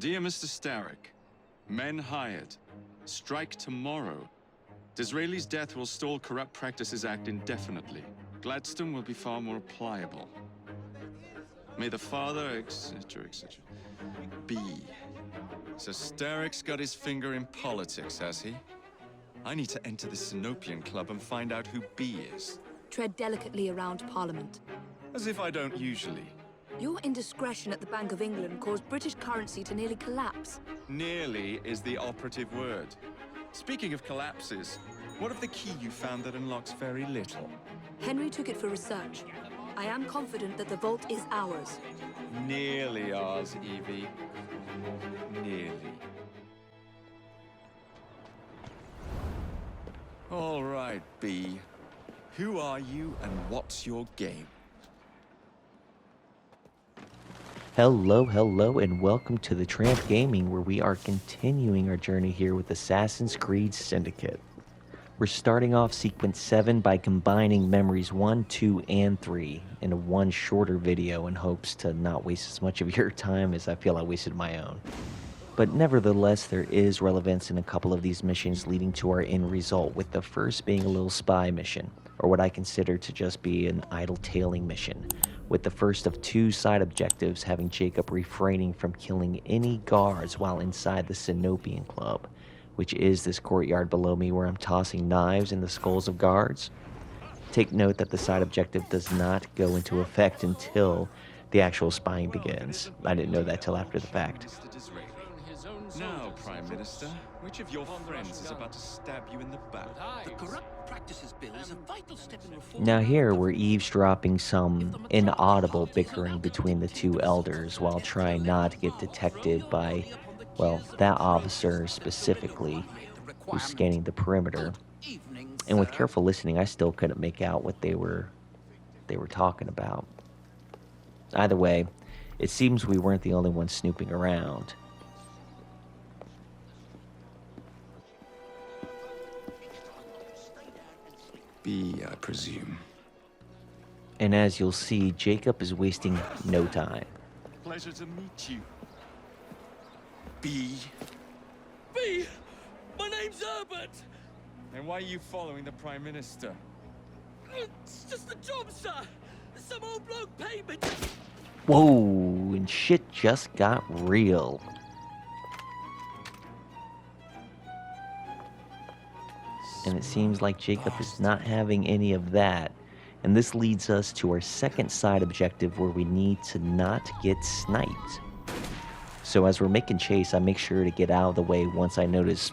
Dear Mr. Starrick, men hired. Strike tomorrow. Disraeli's death will stall Corrupt Practices Act indefinitely. Gladstone will be far more pliable. May the father, etc., etc. B. So Starrick's got his finger in politics, has he? I need to enter the Sinopian Club and find out who B is. Tread delicately around Parliament. As if I don't usually. Your indiscretion at the Bank of England caused British currency to nearly collapse. Nearly is the operative word. Speaking of collapses, what of the key you found that unlocks very little? Henry took it for research. I am confident that the vault is ours. Nearly ours, Evie. Nearly. All right, B. Who are you and what's your game? Hello, and welcome to the Tramp Gaming, where we are continuing our journey here with Assassin's Creed Syndicate. We're starting off Sequence 7 by combining Memories 1, 2, and 3 into one shorter video in hopes to not waste as much of your time as I feel I wasted my own. But nevertheless, there is relevance in a couple of these missions leading to our end result, with the first being a little spy mission, or what I consider to just be an idle tailing mission, with the first of two side objectives having Jacob refraining from killing any guards while inside the Sinopian Club, which is this courtyard below me where I'm tossing knives in the skulls of guards. Take note that the side objective does not go into effect until the actual spying begins. I didn't know that till after the fact. Now, Prime Minister, which of your friends is about to stab you in the back? The Corrupt Practices Bill is a vital step in reform. Now here we're eavesdropping some inaudible bickering between the two elders while trying not to get detected by, well, that officer specifically who's scanning the perimeter. And with careful listening, I still couldn't make out what they were talking about. Either way, it seems we weren't the only ones snooping around. B, I presume. And as you'll see, Jacob is wasting no time. Pleasure to meet you. B. B! My name's Herbert! And why are you following the Prime Minister? It's just a job, sir! Some old bloke paid me. Whoa, and shit just got real. And it seems like Jacob is not having any of that. And this leads us to our second side objective, where we need to not get sniped. So as we're making chase, I make sure to get out of the way once I notice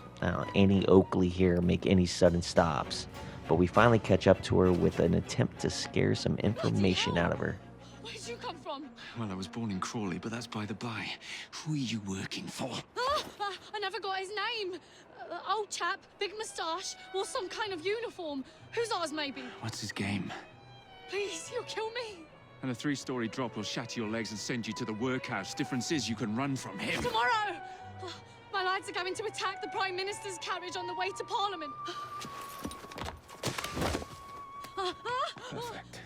Annie Oakley here make any sudden stops. But we finally catch up to her with an attempt to scare some information out of her. Where'd you come from? Well, I was born in Crawley, but that's by the by. Who are you working for? I never got his name. Old chap, big moustache, wore some kind of uniform. Who's ours, maybe? What's his game? Please, you'll kill me. And a 3-story drop will shatter your legs and send you to the workhouse. Difference is you can run from him. Tomorrow! My lads are going to attack the Prime Minister's carriage on the way to Parliament. Perfect.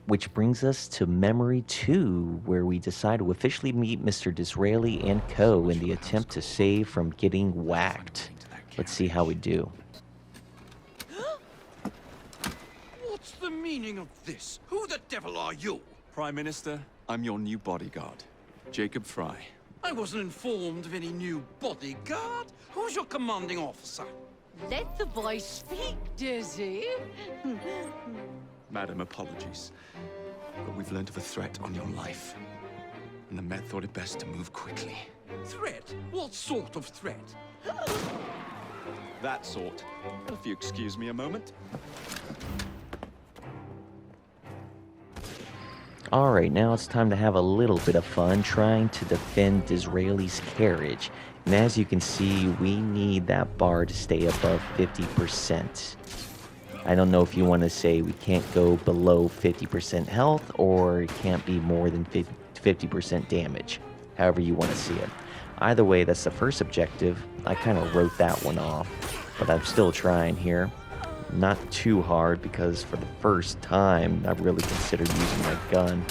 Which brings us to Memory 2, where we decide to officially meet Mr. Disraeli and co. in the attempt to save from getting whacked. Let's see how we do. What's the meaning of this? Who the devil are you? Prime Minister, I'm your new bodyguard, Jacob Fry. I wasn't informed of any new bodyguard. Who's your commanding officer? Let the boy speak, Dizzy. Madam, apologies. But we've learned of a threat on your life. And the Met thought it best to move quickly. Threat? What sort of threat? That sort. If you excuse me a moment. Alright, now it's time to have a little bit of fun trying to defend Disraeli's carriage. And as you can see, we need that bar to stay above 50%. I don't know if you want to say we can't go below 50% health, or it can't be more than 50% damage. However you want to see it. Either way, that's the first objective. I kind of wrote that one off, but I'm still trying here. Not too hard, because for the first time, I really considered using my gun.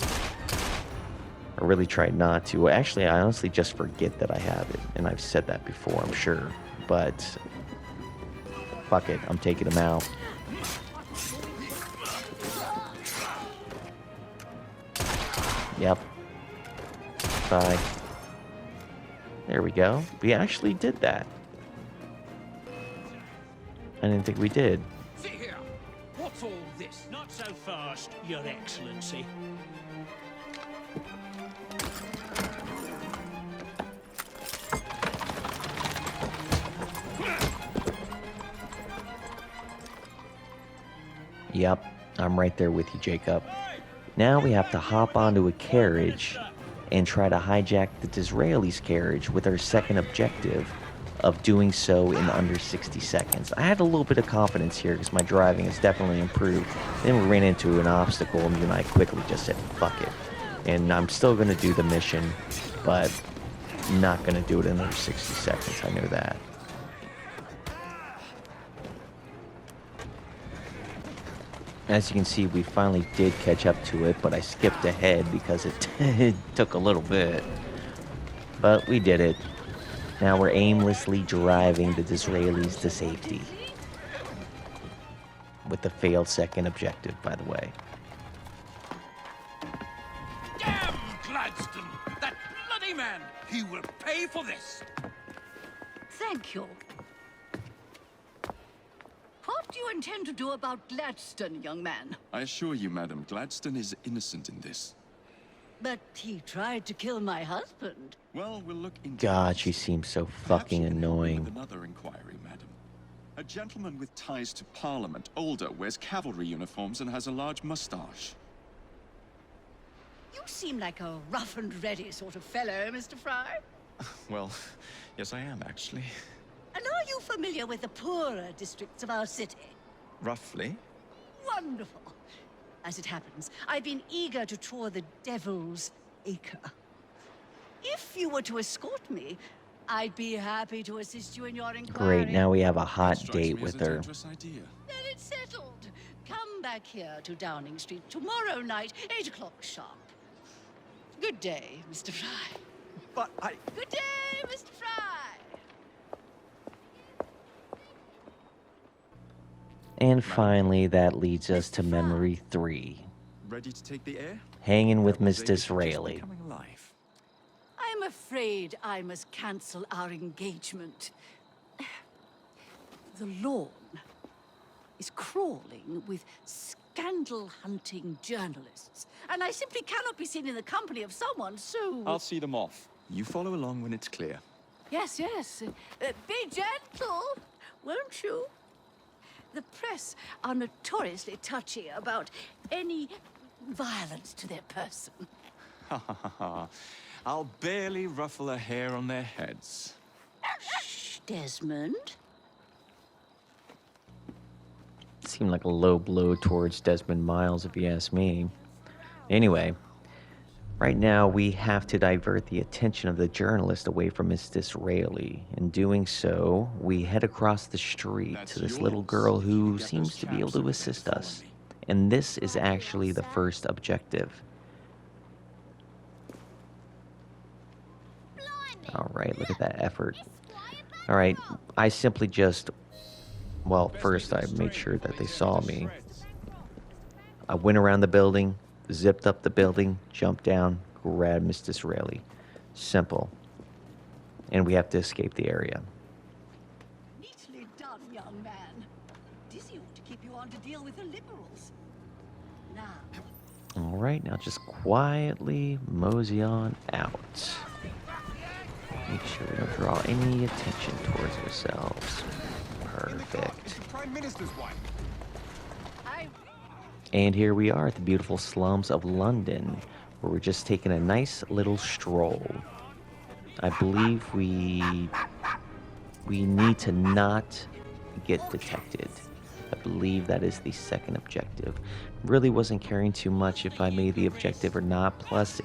I really try not to. Actually, I honestly just forget that I have it, and I've said that before, I'm sure. But fuck it, I'm taking him out. Yep. Bye. There we go. We actually did that. I didn't think we did. See here. What's all this? Not so fast, Your Excellency. Yep, I'm right there with you, Jacob. Now we have to hop onto a carriage and try to hijack the Disraeli's carriage with our second objective of doing so in under 60 seconds. I had a little bit of confidence here because my driving has definitely improved. Then we ran into an obstacle and you and I quickly just said, fuck it. And I'm still going to do the mission, but not going to do it in under 60 seconds. I know that. As you can see, we finally did catch up to it, but I skipped ahead because it took a little bit. But we did it. Now we're aimlessly driving the Disraelis to safety. With the failed second objective, by the way. Damn Gladstone! That bloody man! He will pay for this! Thank you. What do you intend to do about Gladstone, young man? I assure you, Madam, Gladstone is innocent in this. But he tried to kill my husband. Well, we'll look into God, this. she seems so Perhaps fucking you can help me annoying. with another inquiry, madam. A gentleman with ties to Parliament, older, wears cavalry uniforms and has a large mustache. You seem like a rough and ready sort of fellow, Mr. Fry. Well, yes I am, actually. And are you familiar with the poorer districts of our city? Roughly. Wonderful. As it happens, I've been eager to tour the Devil's Acre. If you were to escort me, I'd be happy to assist you in your inquiry. Great, now we have a hot Strikes date me with as a her. dangerous idea. Then it's settled. Come back here to Downing Street tomorrow night, 8 o'clock sharp. Good day, Mr. Fry. But I... Good day, Mr. Fry. And finally, that leads us to Memory 3. Ready to take the air? Hanging with Miss David, you're just Disraeli. becoming alive. I'm afraid I must cancel our engagement. The lawn is crawling with scandal-hunting journalists, and I simply cannot be seen in the company of someone so... I'll see them off. You follow along when it's clear. Yes, yes. Be gentle, won't you? The press are notoriously touchy about any violence to their person. Ha ha ha ha. I'll barely ruffle a hair on their heads. Shh, Desmond. Seemed like a low blow towards Desmond Miles, if you ask me. Anyway, right now we have to divert the attention of the journalist away from Miss Disraeli. In doing so, we head across the street That's to this yours. little girl If you who can get seems those to be able chaps to over there assist for us. me. And this is actually the first objective. Alright, look at that effort. Alright, I simply just... Well, first I made sure that they saw me. I went around the building, zipped up the building, jumped down, grabbed Miss Disraeli. Simple. And we have to escape the area. Neatly done, young man. Dizzy ought to keep you on to deal with the liberals. Now, Alright, now just quietly mosey on out. Make sure we don't draw any attention towards ourselves. Perfect. Prime Minister's wife. And here we are at the beautiful slums of London, where we're just taking a nice little stroll. I believe we need to not get detected. I believe that is the second objective. Really wasn't caring too much if I made the objective or not. Plus,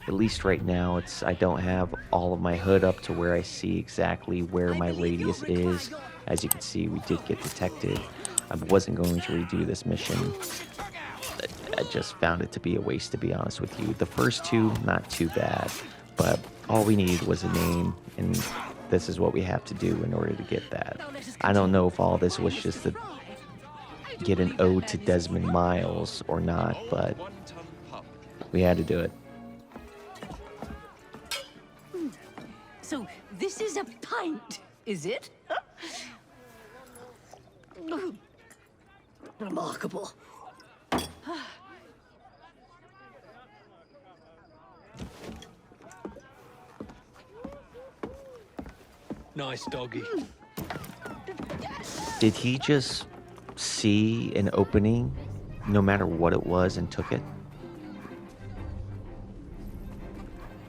at least right now, I don't have all of my hood up to where I see exactly where my radius is. As you can see, we did get detected. I wasn't going to redo this mission. I just found it to be a waste, to be honest with you. The first two, not too bad, but all we needed was a name, and this is what we have to do in order to get that. I don't know if all this was just to get an ode to Desmond Miles or not, but we had to do it. So this is a pint, is it? Remarkable. Nice doggy. Did he just see an opening, no matter what it was, and took it?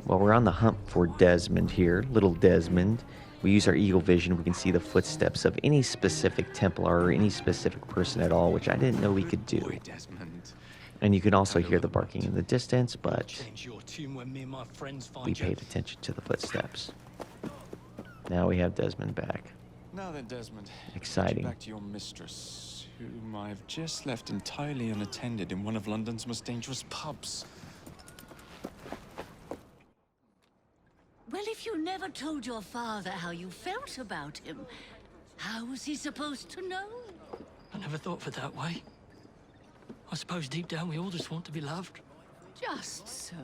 Well, we're on the hunt for Desmond here, little Desmond. We use our eagle vision. We can see the footsteps of any specific Templar or any specific person at all, which I didn't know we could do. Boy, Desmond. And you can also hear the barking in the distance, but Change your tune when me and my friends find we you. paid attention to the footsteps. Now we have Desmond back. Now then, Desmond. Exciting. Get you back to your mistress, whom I've just left entirely unattended in one of London's most dangerous pubs. Well, if you never told your father how you felt about him, how was he supposed to know? I never thought of it that way. I suppose deep down we all just want to be loved. Just so.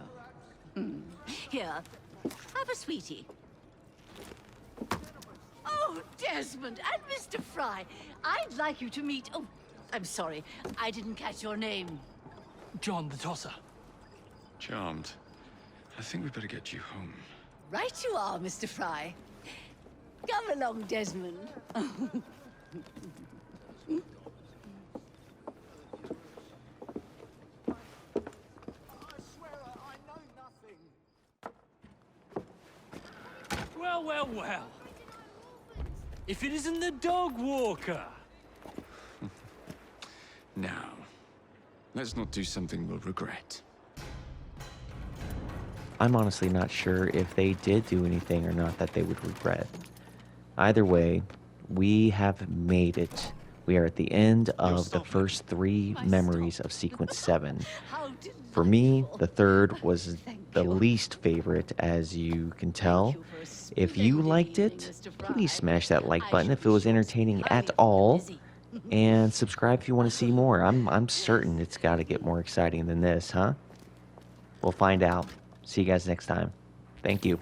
Here, have a sweetie. Oh, Desmond and Mr. Fry, I'd like you to meet... Oh, I'm sorry, I didn't catch your name. John the Tosser. Charmed. I think we better get you home. Right you are, Mr. Fry. Come along, Desmond. Well, well, well. If it isn't the dog walker. Now, let's not do something we'll regret. I'm honestly not sure if they did do anything or not that they would regret. Either way, we have made it. We are at the end of the first 3 memories of Sequence 7. For me, the third was the least favorite, as you can tell. If you liked it, please smash that like button if it was entertaining at all. And subscribe if you want to see more. I'm certain it's got to get more exciting than this, huh? We'll find out. See you guys next time. Thank you.